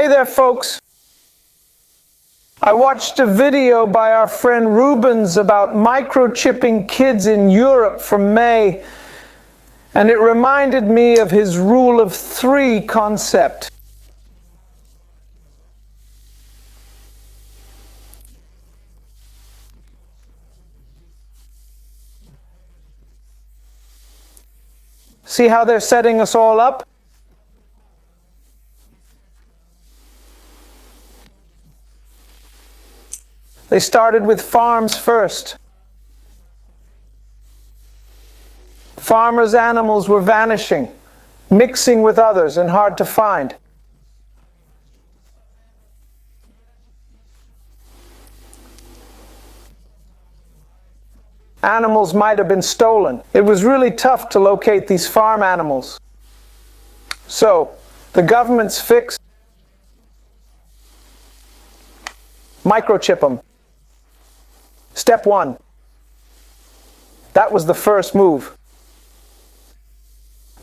Hey there, folks. I watched a video by our friend Rubens about microchipping kids in Europe from May, and it reminded me of his rule of three concept. See how they're setting us all up? They started with farms first. Farmers' animals were vanishing, mixing with others and hard to find. Animals might have been stolen. It was really tough to locate these farm animals. So, the government's fix: microchip them. Step one. That was the first move.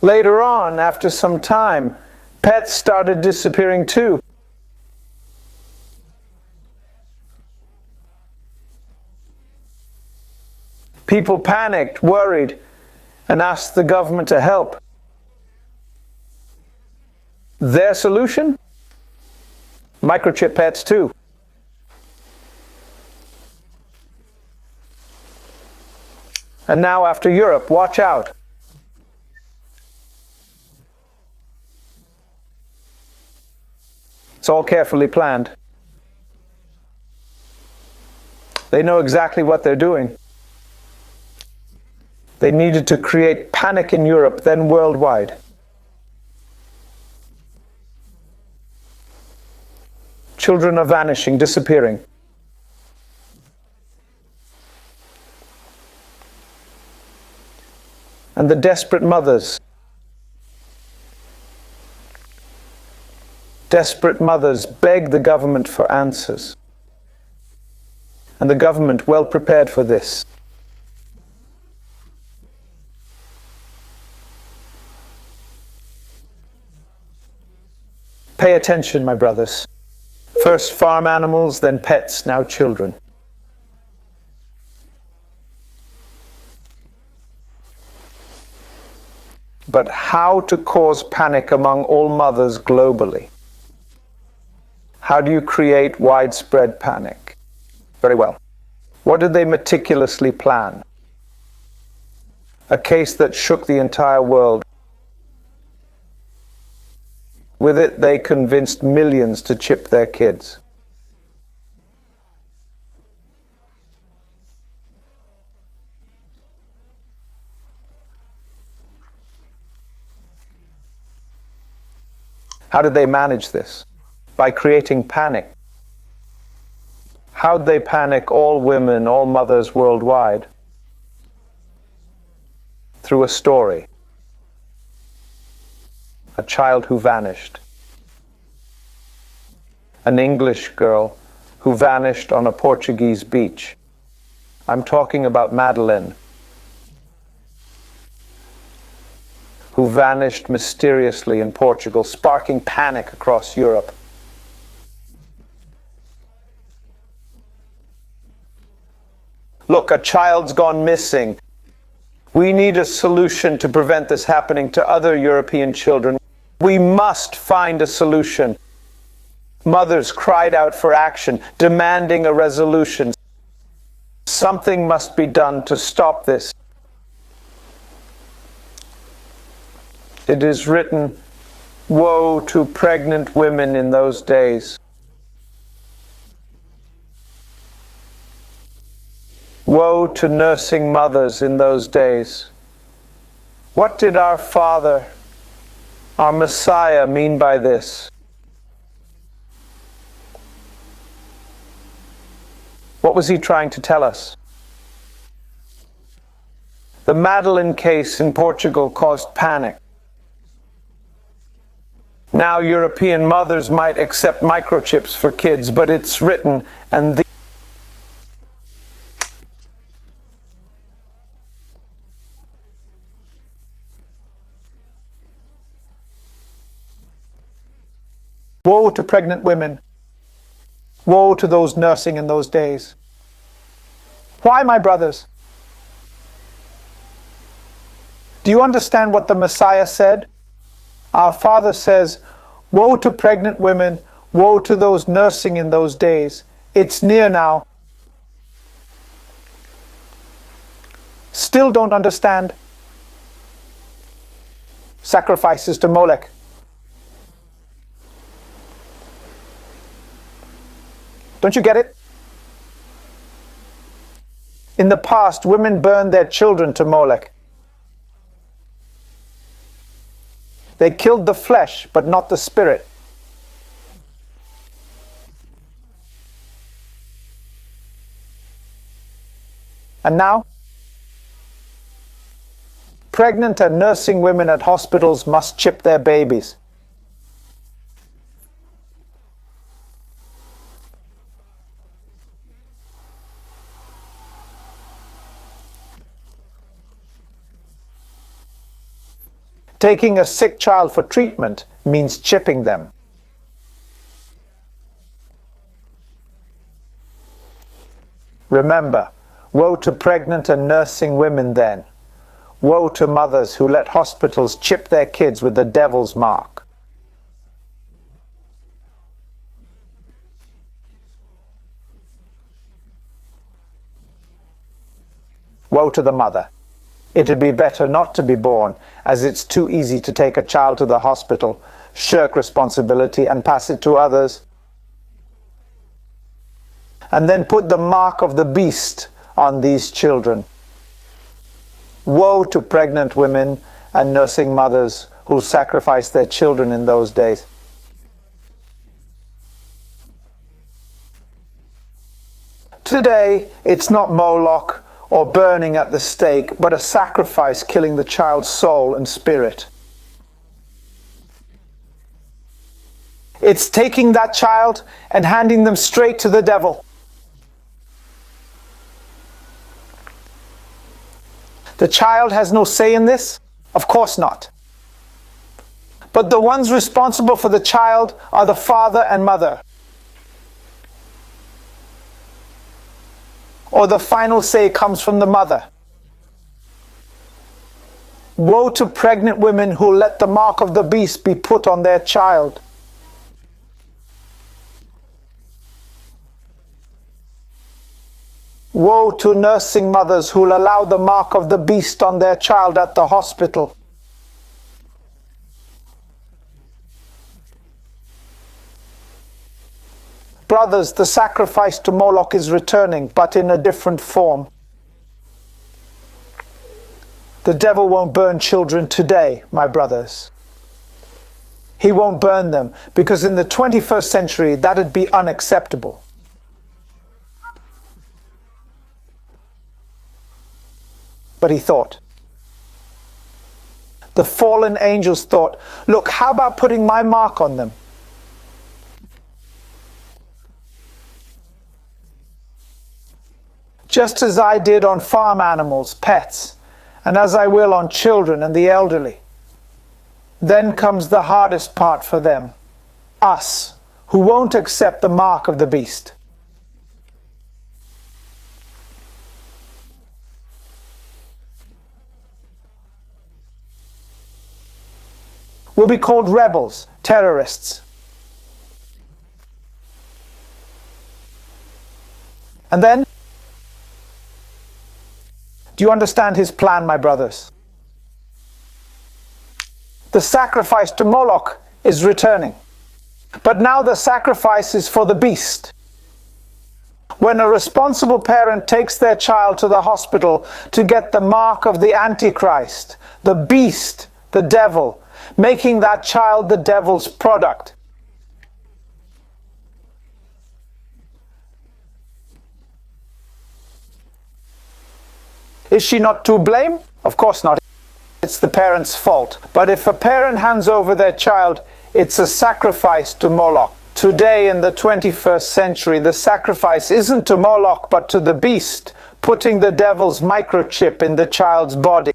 Later on, after some time, pets started disappearing too. People panicked, worried, and asked the government to help. Their solution? Microchip pets too. And now after Europe, watch out. It's all carefully planned. They know exactly what they're doing. They needed to create panic in Europe, then worldwide. Children are vanishing, disappearing. And the desperate mothers. Desperate mothers beg the government for answers. And the government, well prepared for this, pay attention, my brothers. First farm animals, then pets, now children. But how to cause panic among all mothers globally? How do you create widespread panic? Very well. What did they meticulously plan? A case that shook the entire world. With it, they convinced millions to chip their kids. How did they manage this? By creating panic. How'd they panic all women, all mothers worldwide? Through a story. A child who vanished. An English girl who vanished on a Portuguese beach. I'm talking about Madeleine, who vanished mysteriously in Portugal, sparking panic across Europe. Look, a child's gone missing. We need a solution to prevent this happening to other European children. We must find a solution. Mothers cried out for action, demanding a resolution. Something must be done to stop this. It is written, woe to pregnant women in those days. Woe to nursing mothers in those days. What did our Father, our Messiah, mean by this? What was he trying to tell us? The Madeleine case in Portugal caused panic. Now European mothers might accept microchips for kids, but it's written, and Woe to pregnant women. Woe to those nursing in those days. Why, my brothers? Do you understand what the Messiah said? Our Father says, woe to pregnant women, woe to those nursing in those days. It's near now. Still don't understand? Sacrifices to Molech. Don't you get it? In the past, women burned their children to Molech. They killed the flesh, but not the spirit. And now, pregnant and nursing women at hospitals must chip their babies. Taking a sick child for treatment means chipping them. Remember, woe to pregnant and nursing women then. Woe to mothers who let hospitals chip their kids with the devil's mark. Woe to the mother. It'd be better not to be born, as it's too easy to take a child to the hospital, shirk responsibility, and pass it to others. And then put the mark of the beast on these children. Woe to pregnant women and nursing mothers who sacrificed their children in those days. Today, it's not Moloch or burning at the stake, but a sacrifice killing the child's soul and spirit. It's taking that child and handing them straight to the devil. The child has no say in this? Of course not. But the ones responsible for the child are the father and mother. Or the final say comes from the mother. Woe to pregnant women who let the mark of the beast be put on their child. Woe to nursing mothers who'll allow the mark of the beast on their child at the hospital. Brothers, the sacrifice to Moloch is returning, but in a different form. The devil won't burn children today, my brothers. He won't burn them, because in the 21st century, that'd be unacceptable. But he thought. The fallen angels thought, look, how about putting my mark on them? Just as I did on farm animals, pets, and as I will on children and the elderly. Then comes the hardest part for them, us, who won't accept the mark of the beast. We'll be called rebels, terrorists. And then, do you understand his plan, my brothers? The sacrifice to Moloch is returning. But now the sacrifice is for the beast. When a responsible parent takes their child to the hospital to get the mark of the Antichrist, the beast, the devil, making that child the devil's product. Is she not to blame? Of course not. It's the parent's fault. But if a parent hands over their child, it's a sacrifice to Moloch. Today in the 21st century, the sacrifice isn't to Moloch, but to the beast, putting the devil's microchip in the child's body.